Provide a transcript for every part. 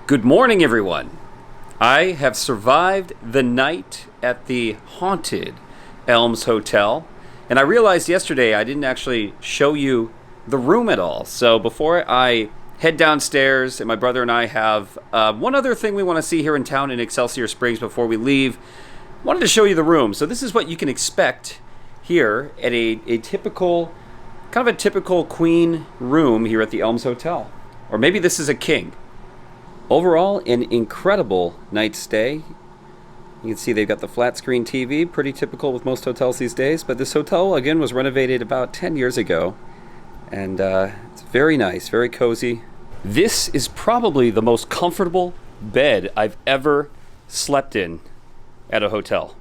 Good morning, everyone. I have survived the night at the haunted Elms Hotel, and I realized yesterday I didn't actually show you the room at all. So before I head downstairs, and my brother and I have one other thing we want to see here in town in Excelsior Springs before we leave, wanted to show you the room. So this is what you can expect here at a typical, kind of a typical queen room here at the Elms Hotel. Or maybe this is a king. Overall, an incredible night's stay. You can see they've got the flat screen TV, pretty typical with most hotels these days. But this hotel, again, was renovated about 10 years ago. And it's very nice, very cozy. This is probably the most comfortable bed I've ever slept in at a hotel.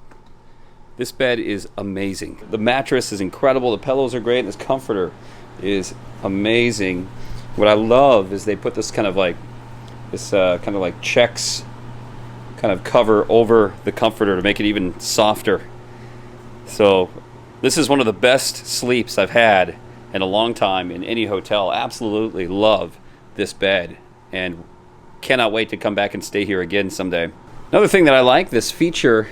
This bed is amazing. The mattress is incredible. The pillows are great. And this comforter is amazing. What I love is they put this kind of like checks kind of cover over the comforter to make it even softer. So this is one of the best sleeps I've had in a long time in any hotel. Absolutely love this bed and cannot wait to come back and stay here again someday. Another thing that I like, this feature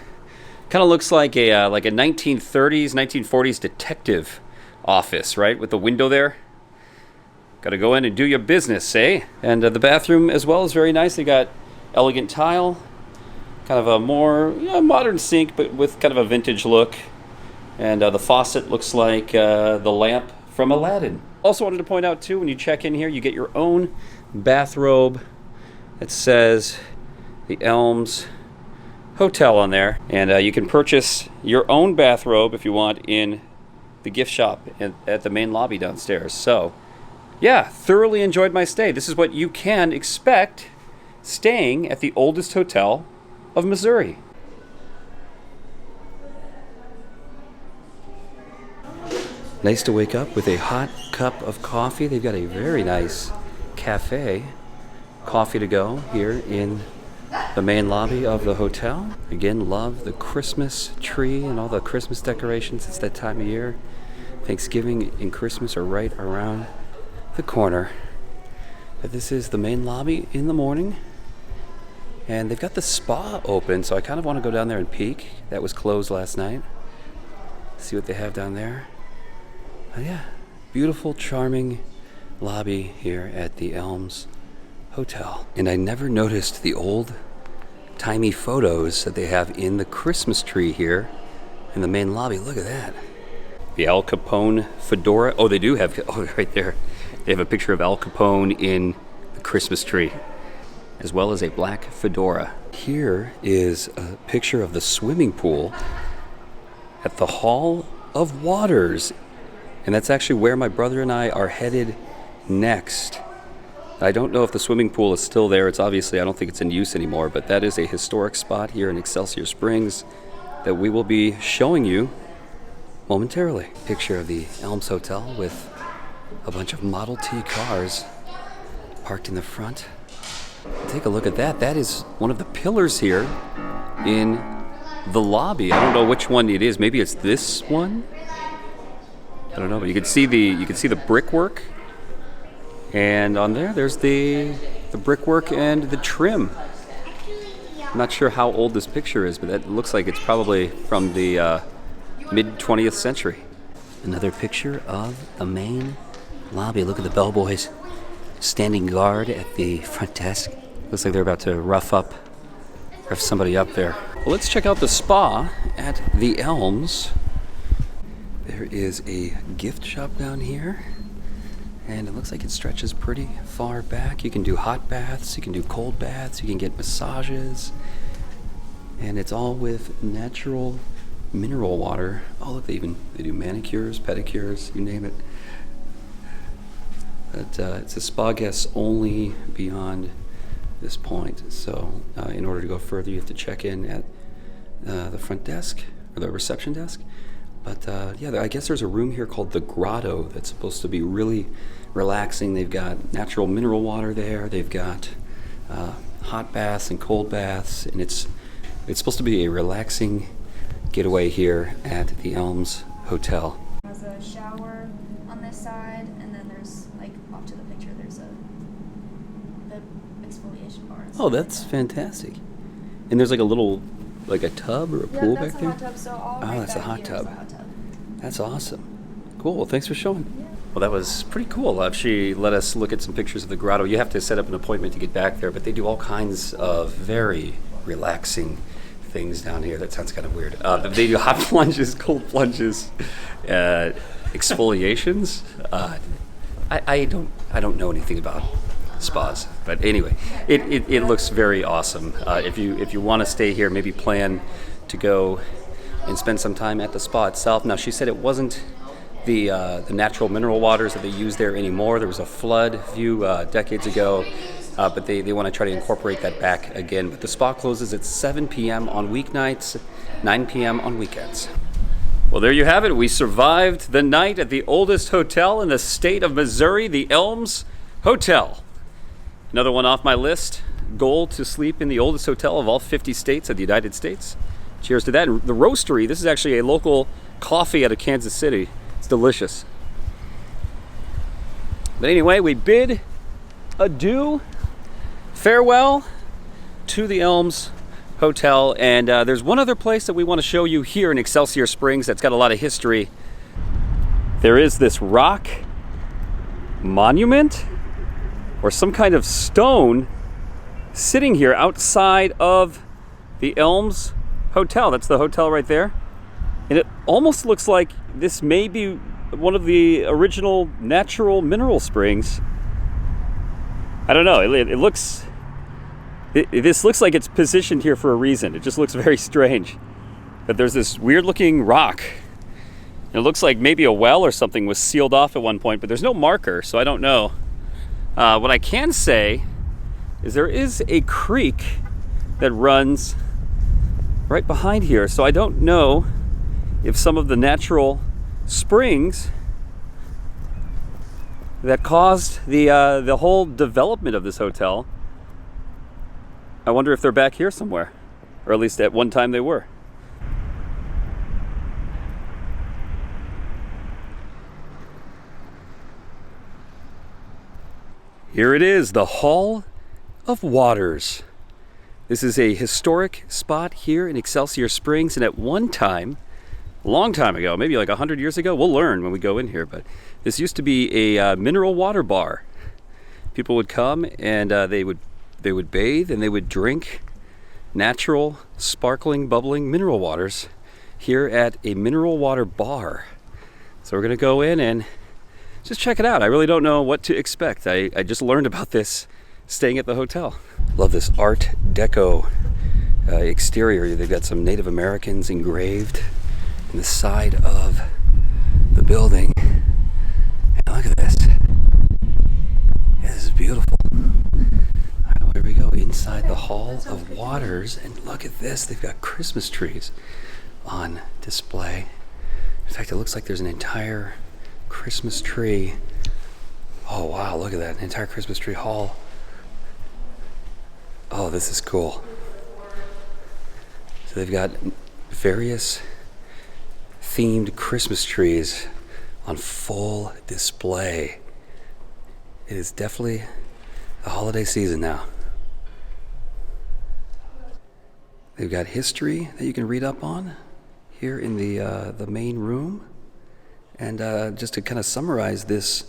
kind of looks like a 1930s, 1940s detective office, right? With the window there. Got to go in and do your business, eh? And the bathroom as well is very nice. They got elegant tile, kind of a more modern sink, but with kind of a vintage look. And the faucet looks like the lamp from Aladdin. Also wanted to point out too, when you check in here, you get your own bathrobe that says the Elms Hotel on there. And you can purchase your own bathrobe if you want in the gift shop at the main lobby downstairs. So yeah, thoroughly enjoyed my stay. This is what you can expect staying at the oldest hotel of Missouri. Nice to wake up with a hot cup of coffee. They've got a very nice cafe, coffee to go here in the main lobby of the hotel. Again, love the Christmas tree and all the Christmas decorations. It's that time of year. Thanksgiving and Christmas are right around the corner. But this is the main lobby in the morning, and they've got the spa open, so I kind of want to go down there and peek. That was closed last night. See what they have down there. Yeah, beautiful, charming lobby here at the Elms Hotel. And I never noticed the old timey photos that they have in the Christmas tree here in the main lobby. Look at that. The Al Capone fedora. Oh, they do have, right there. They have a picture of Al Capone in the Christmas tree, as well as a black fedora. Here is a picture of the swimming pool at the Hall of Waters. And that's actually where my brother and I are headed next. I don't know if the swimming pool is still there. It's obviously, I don't think it's in use anymore, but that is a historic spot here in Excelsior Springs that we will be showing you momentarily. Picture of the Elms Hotel with a bunch of Model T cars parked in the front. Take a look at that. That is one of the pillars here in the lobby. I don't know which one it is. Maybe it's this one. I don't know, but you can see the brickwork, and on there's the brickwork and the trim. I'm not sure how old this picture is, but that looks like it's probably from the mid 20th century. Another picture of the main lobby. Look at the bellboys standing guard at the front desk. Looks like they're about to rough somebody up there. Well, let's check out the spa at the Elms. There is a gift shop down here, and it looks like it stretches pretty far back. You can do hot baths, you can do cold baths, you can get massages, and it's all with natural mineral water. Oh, look, they do manicures, pedicures, you name it. But it's a spa guests only beyond this point. So in order to go further, you have to check in at the front desk or the reception desk. But yeah, I guess there's a room here called the Grotto that's supposed to be really relaxing. They've got natural mineral water there. They've got hot baths and cold baths, and it's supposed to be a relaxing getaway here at the Elms Hotel. There's a shower on this side, and then there's, like, off to the picture, there's the exfoliation bar. Oh, that's fantastic. And there's like a little, like a tub or a pool that's back a there? hot tub. So all Oh, right that's a back hot here is tub. the hot tub. That's awesome. Cool. Well, thanks for showing. Yeah. Well, that was pretty cool. She let us look at some pictures of the grotto. You have to set up an appointment to get back there, but they do all kinds of very relaxing things down here. That sounds kind of weird. They do hot plunges, cold plunges, exfoliations. I don't know anything about spas, but anyway, it looks very awesome. If you want to stay here, maybe plan to go and spend some time at the spa itself. Now, she said it wasn't the natural mineral waters that they use there anymore. There was a flood a few decades ago, but they want to try to incorporate that back again. But the spa closes at 7 p.m. on weeknights, 9 p.m. on weekends. Well, there you have it. We survived the night at the oldest hotel in the state of Missouri, the Elms Hotel. Another one off my list, goal to sleep in the oldest hotel of all 50 states of the United States. Cheers to that. And the Roastery, this is actually a local coffee out of Kansas City. It's delicious. But anyway, we bid adieu, farewell to the Elms Hotel. And there's one other place that we want to show you here in Excelsior Springs that's got a lot of history. There is this rock monument or some kind of stone sitting here outside of the Elms Hotel. That's the hotel right there. And it almost looks like this may be one of the original natural mineral springs. I don't know. This looks like it's positioned here for a reason. It just looks very strange. But there's this weird looking rock. And it looks like maybe a well or something was sealed off at one point, but there's no marker, so I don't know. What I can say is there is a creek that runs right behind here. So I don't know if some of the natural springs that caused the whole development of this hotel, I wonder if they're back here somewhere, or at least at one time they were. Here it is, the Hall of Waters. This is a historic spot here in Excelsior Springs, and at one time, a long time ago, maybe like 100 years ago, we'll learn when we go in here, but this used to be a mineral water bar. People would come and they would bathe and they would drink natural, sparkling, bubbling mineral waters here at a mineral water bar. So we're gonna go in and just check it out. I really don't know what to expect. I just learned about this staying at the hotel. Love this Art Deco exterior. They've got some Native Americans engraved in the side of the building. And look at this. Yeah, this is beautiful. All right, here we go, inside the Hall of Waters. And look at this. They've got Christmas trees on display. In fact, it looks like there's an entire Christmas tree. Oh wow, look at that, an entire Christmas tree hall. Oh, this is cool. So they've got various themed Christmas trees on full display. It is definitely the holiday season now. They've got history that you can read up on here in the main room. And just to kind of summarize this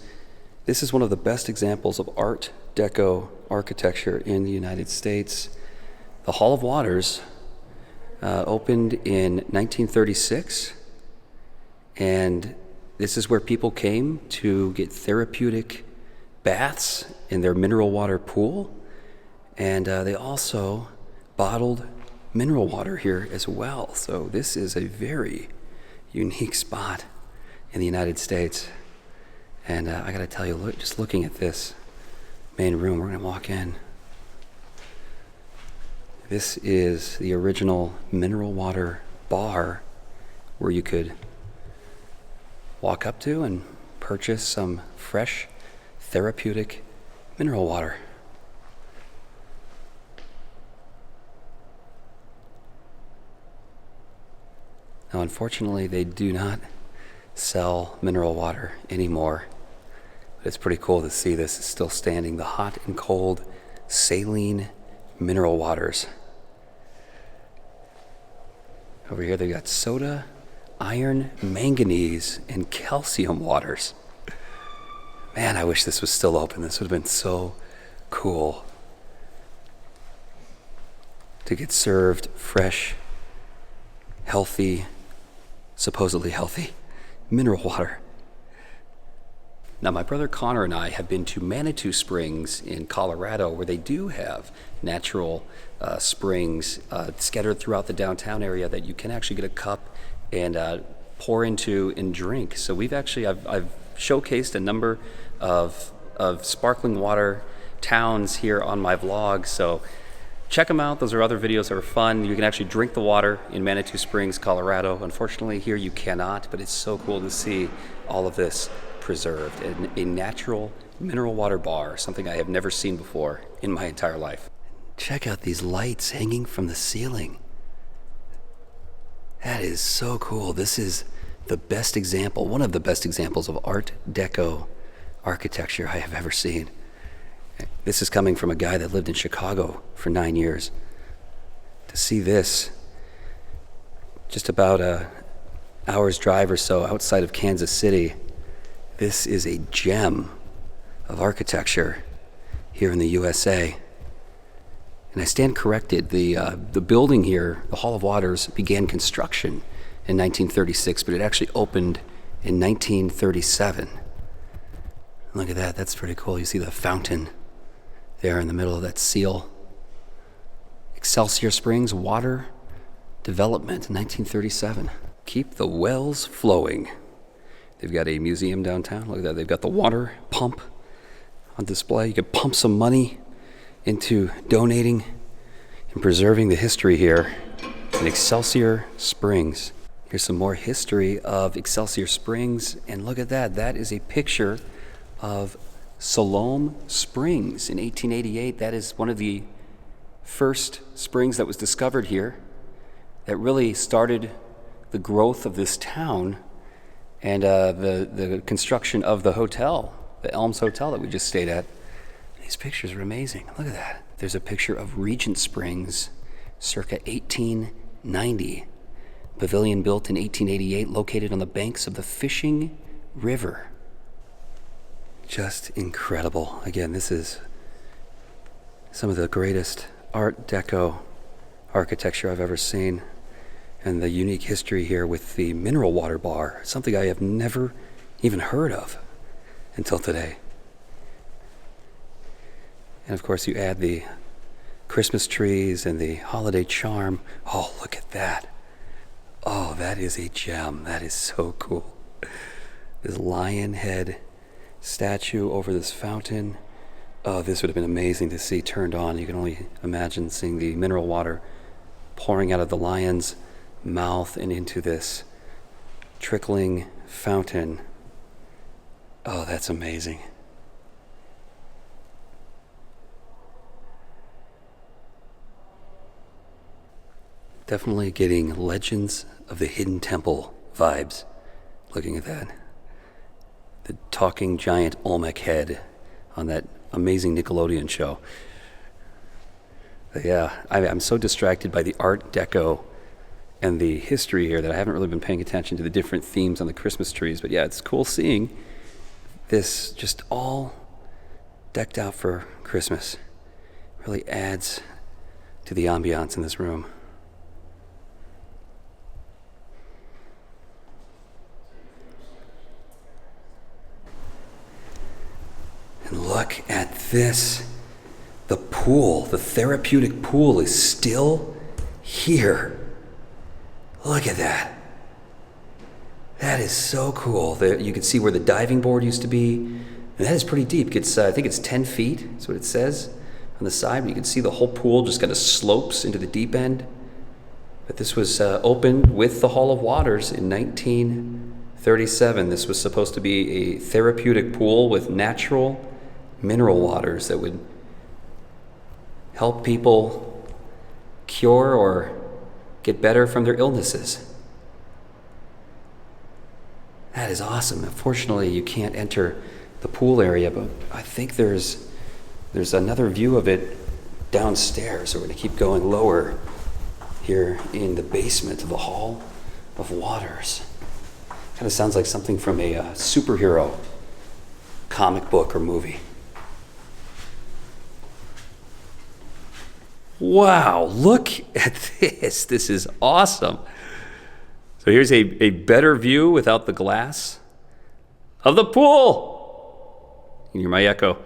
is one of the best examples of Art Deco architecture in the United States. The Hall of Waters opened in 1936, and this is where people came to get therapeutic baths in their mineral water pool, and they also bottled mineral water here as well. So this is a very unique spot in the United States. And I gotta tell you, just looking at this main room, we're gonna walk in. This is the original mineral water bar where you could walk up to and purchase some fresh, therapeutic mineral water. Now, unfortunately, they do not sell mineral water anymore. But it's pretty cool to see this still standing. The hot and cold saline mineral waters. Over here they've got soda, iron, manganese, and calcium waters. Man, I wish this was still open. This would have been so cool to get served fresh, healthy, supposedly healthy mineral water. Now, my brother Connor and I have been to Manitou Springs in Colorado, where they do have natural springs scattered throughout the downtown area that you can actually get a cup and pour into and drink. So I've showcased a number of sparkling water towns here on my vlog. So check them out. Those are other videos that are fun. You can actually drink the water in Manitou Springs, Colorado. Unfortunately, here you cannot, but it's so cool to see all of this preserved in a natural mineral water bar, something I have never seen before in my entire life. Check out these lights hanging from the ceiling. That is so cool. This is the best example, one of the best examples of Art Deco architecture I have ever seen. This is coming from a guy that lived in Chicago for 9 years. To see this just about an hour's drive or so outside of Kansas City, this is a gem of architecture here in the USA. And I stand corrected. The building here, the Hall of Waters, began construction in 1936, but it actually opened in 1937. Look at that. That's pretty cool. You see the fountain there in the middle of that seal. Excelsior Springs Water Development, 1937. Keep the wells flowing. They've got a museum downtown. Look at that. They've got the water pump on display. You can pump some money into donating and preserving the history here in Excelsior Springs. Here's some more history of Excelsior Springs. And look at that. That is a picture of Siloam Springs in 1888. That is one of the first springs that was discovered here that really started the growth of this town and the construction of the hotel, the Elms Hotel that we just stayed at. These pictures are amazing. Look at that. There's a picture of Regent Springs circa 1890. Pavilion built in 1888, located on the banks of the Fishing River. Just incredible. Again, this is some of the greatest Art Deco architecture I've ever seen. And the unique history here with the mineral water bar, something I have never even heard of until today. And of course, you add the Christmas trees and the holiday charm. Oh, look at that. Oh, that is a gem. That is so cool. This lion head statue over this fountain. Oh, this would have been amazing to see turned on. You can only imagine seeing the mineral water pouring out of the lion's mouth and into this trickling fountain. Oh, that's amazing. Definitely getting Legends of the Hidden Temple vibes looking at that. The talking giant Olmec head on that amazing Nickelodeon show. But yeah, I'm so distracted by the Art Deco and the history here that I haven't really been paying attention to the different themes on the Christmas trees. But yeah, it's cool seeing this just all decked out for Christmas. Really adds to the ambiance in this room. And look at this. The pool, the therapeutic pool is still here. Look at that. That is so cool. You can see where the diving board used to be. And that is pretty deep. I think it's 10 feet, that's what it says on the side. But you can see the whole pool just kind of slopes into the deep end. But this was opened with the Hall of Waters in 1937. This was supposed to be a therapeutic pool with natural mineral waters that would help people cure or get better from their illnesses. That is awesome. Unfortunately, you can't enter the pool area, but I think there's another view of it downstairs. We're going to keep going lower here in the basement of the Hall of Waters. Kind of sounds like something from a superhero comic book or movie. Wow, look at this. This is awesome. So here's a better view without the glass of the pool. You can hear my echo.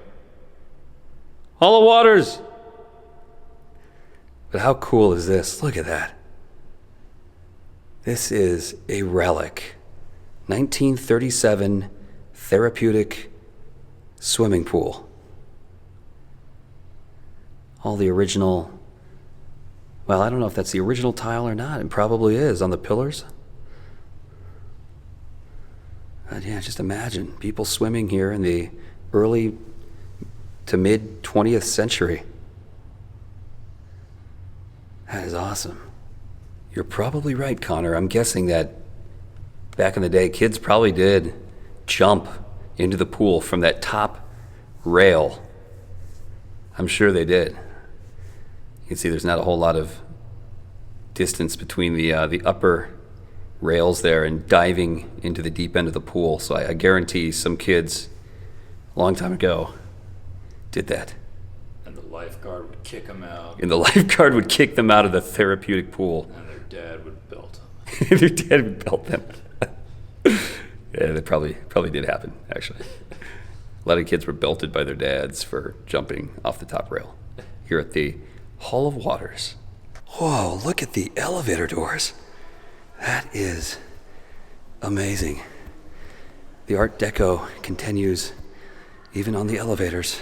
Hall of Waters. But how cool is this? Look at that. This is a relic. 1937 therapeutic swimming pool. All the original, well, I don't know if that's the original tile or not. It probably is on the pillars. But yeah, just imagine people swimming here in the early to mid 20th century. That is awesome. You're probably right, Connor. I'm guessing that back in the day, kids probably did jump into the pool from that top rail. I'm sure they did. You can see there's not a whole lot of distance between the upper rails there and diving into the deep end of the pool. So I guarantee some kids a long time ago did that. And the lifeguard would kick them out. And the lifeguard would kick them out of the therapeutic pool. And their dad would belt them. Their dad would belt them. Yeah, that probably did happen, actually. A lot of kids were belted by their dads for jumping off the top rail here at the Hall of Waters. Whoa, look at the elevator doors. That is amazing. The Art Deco continues even on the elevators.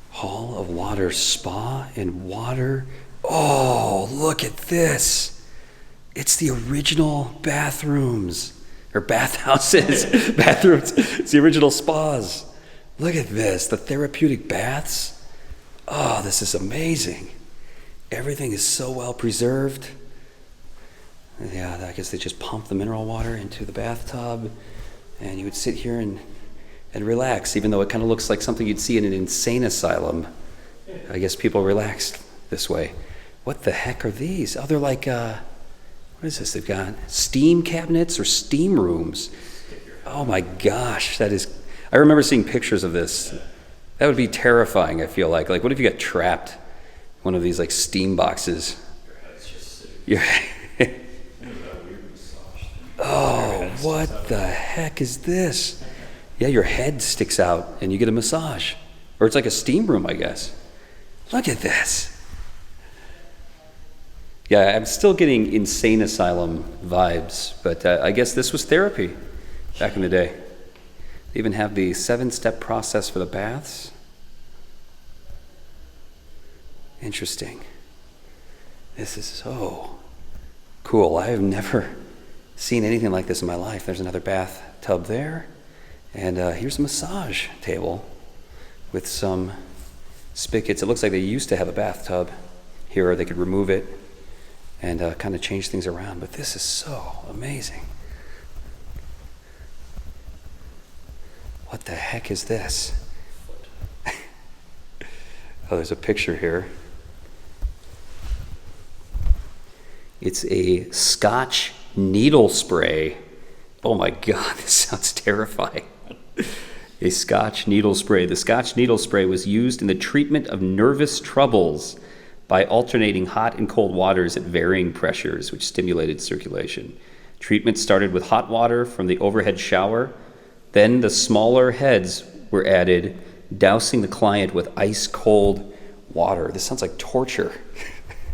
Hall of Waters Spa and Water. Oh, look at this. It's the original bathrooms, or bathhouses, bathrooms. It's the original spas. Look at this, the therapeutic baths. Oh, this is amazing. Everything is so well preserved. Yeah, I guess they just pump the mineral water into the bathtub, and you would sit here and relax, even though it kind of looks like something you'd see in an insane asylum. I guess people relax this way. What the heck are these? Oh, they're like, what is this? They've got steam cabinets or steam rooms. Oh my gosh, that is, I remember seeing pictures of this. That would be terrifying, I feel like. Like, what if you got trapped in one of these like steam boxes? Your oh, what the heck is this? Yeah, your head sticks out and you get a massage. Or it's like a steam room, I guess. Look at this. Yeah, I'm still getting insane asylum vibes, but I guess this was therapy back in the day. They even have the 7-step process for the baths. Interesting. This is so cool. I have never seen anything like this in my life. There's another bathtub there. And here's a massage table with some spigots. It looks like they used to have a bathtub here, or they could remove it and kind of change things around. But this is so amazing. What the heck is this? Oh, there's a picture here. It's a Scotch needle spray. Oh my God, this sounds terrifying. A Scotch needle spray. The Scotch needle spray was used in the treatment of nervous troubles by alternating hot and cold waters at varying pressures, which stimulated circulation. Treatment started with hot water from the overhead shower. Then the smaller heads were added, dousing the client with ice cold water. This sounds like torture.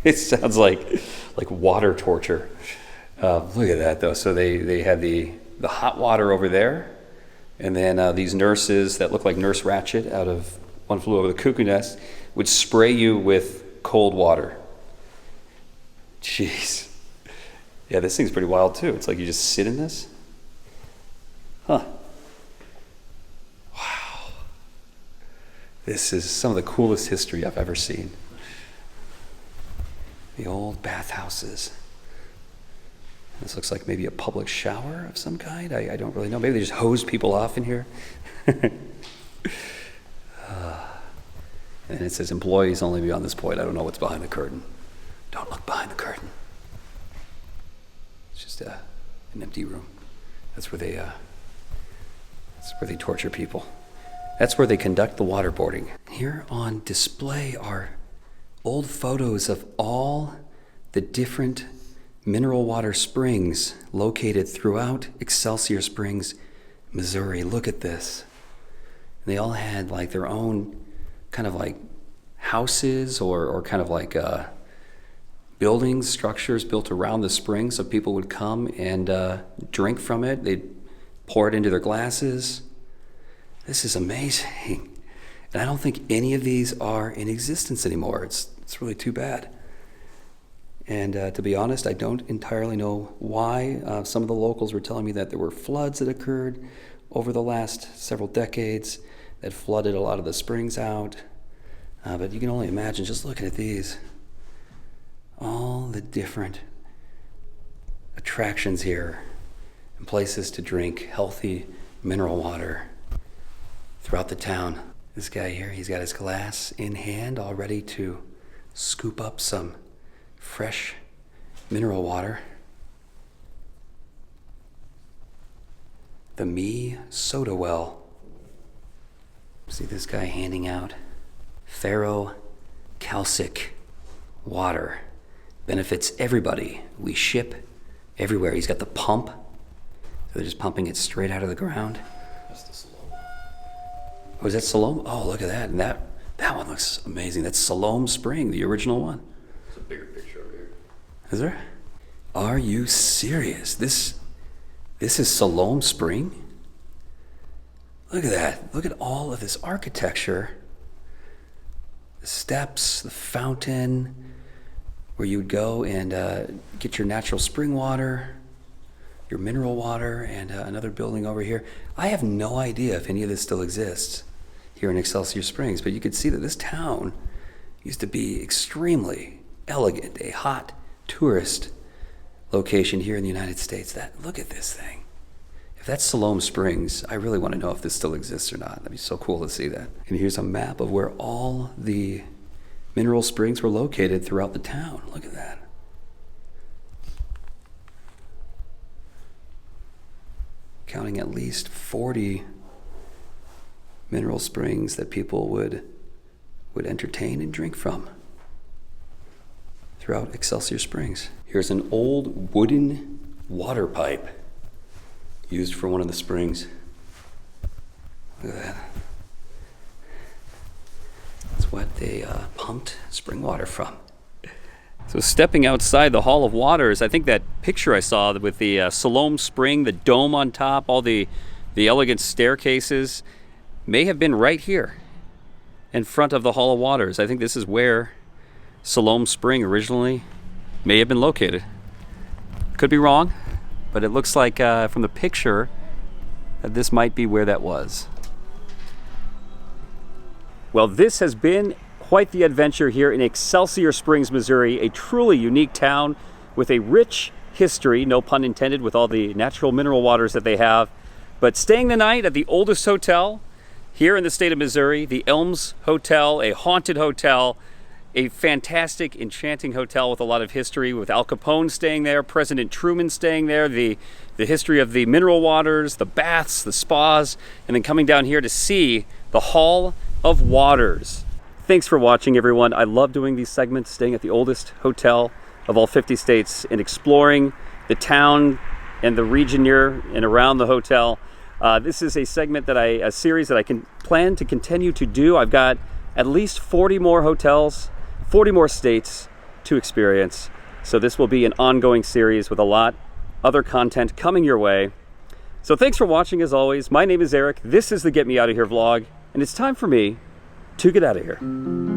It sounds like water torture. Look at that though. So they had the hot water over there, and then these nurses that look like Nurse Ratched out of One Flew Over the Cuckoo Nest would spray you with cold water. Jeez. Yeah, this thing's pretty wild too. It's like you just sit in this. Huh. Wow. This is some of the coolest history I've ever seen. The old bathhouses. This looks like maybe a public shower of some kind. I don't really know. Maybe they just hose people off in here. And it says employees only beyond this point. I don't know what's behind the curtain. Don't look behind the curtain. It's just an empty room. That's where they torture people. That's where they conduct the waterboarding. Here on display are old photos of all the different mineral water springs located throughout Excelsior Springs, Missouri. Look at this. They all had like their own kind of like houses or kind of like buildings, structures built around the spring so people would come and drink from it. They'd pour it into their glasses. This is amazing. And I don't think any of these are in existence anymore. It's really too bad. And to be honest, I don't entirely know why. Some of the locals were telling me that there were floods that occurred over the last several decades that flooded a lot of the springs out. But you can only imagine just looking at these. All the different attractions here and places to drink healthy mineral water throughout the town. This guy here, he's got his glass in hand, all ready to scoop up some fresh mineral water. The Me Soda Well. See this guy handing out ferro-calcic water. Benefits everybody. We ship everywhere. He's got the pump. So they're just pumping it straight out of the ground. That's the Siloam. Oh, is that Siloam? Oh, look at that. And that one looks amazing. That's Siloam Spring, the original one. There's a bigger picture over here. Is there? Are you serious? This is Siloam Spring? Look at that. Look at all of this architecture. The steps, the fountain, where you would go and get your natural spring water, your mineral water, and another building over here. I have no idea if any of this still exists here in Excelsior Springs, but you could see that this town used to be extremely elegant, a hot tourist location here in the United States. Look at this thing. If that's Siloam Springs, I really want to know if this still exists or not. That'd be so cool to see that. And here's a map of where all the mineral springs were located throughout the town. Look at that. Counting at least 40 mineral springs that people would entertain and drink from throughout Excelsior Springs. Here's an old wooden water pipe used for one of the springs. Look at that. That's what they pumped spring water from. So stepping outside the Hall of Waters, I think that picture I saw with the Siloam Spring, the dome on top, all the elegant staircases, may have been right here in front of the Hall of Waters. I think this is where Siloam Spring originally may have been located. Could be wrong, but it looks like from the picture that this might be where that was. Well, this has been quite the adventure here in Excelsior Springs, Missouri, a truly unique town with a rich history, no pun intended, with all the natural mineral waters that they have. But staying the night at the oldest hotel here in the state of Missouri, the Elms Hotel, a haunted hotel, a fantastic, enchanting hotel with a lot of history, with Al Capone staying there, President Truman staying there, the history of the mineral waters, the baths, the spas, and then coming down here to see the Hall of Waters. Thanks for watching, everyone. I love doing these segments, staying at the oldest hotel of all 50 states and exploring the town and the region near and around the hotel. This is a series that I can plan to continue to do. I've got at least 40 more hotels, 40 more states to experience. So this will be an ongoing series with a lot other content coming your way. So thanks for watching as always. My name is Eric. This is the Get Me Out of Here vlog, and it's time for me to get out of here.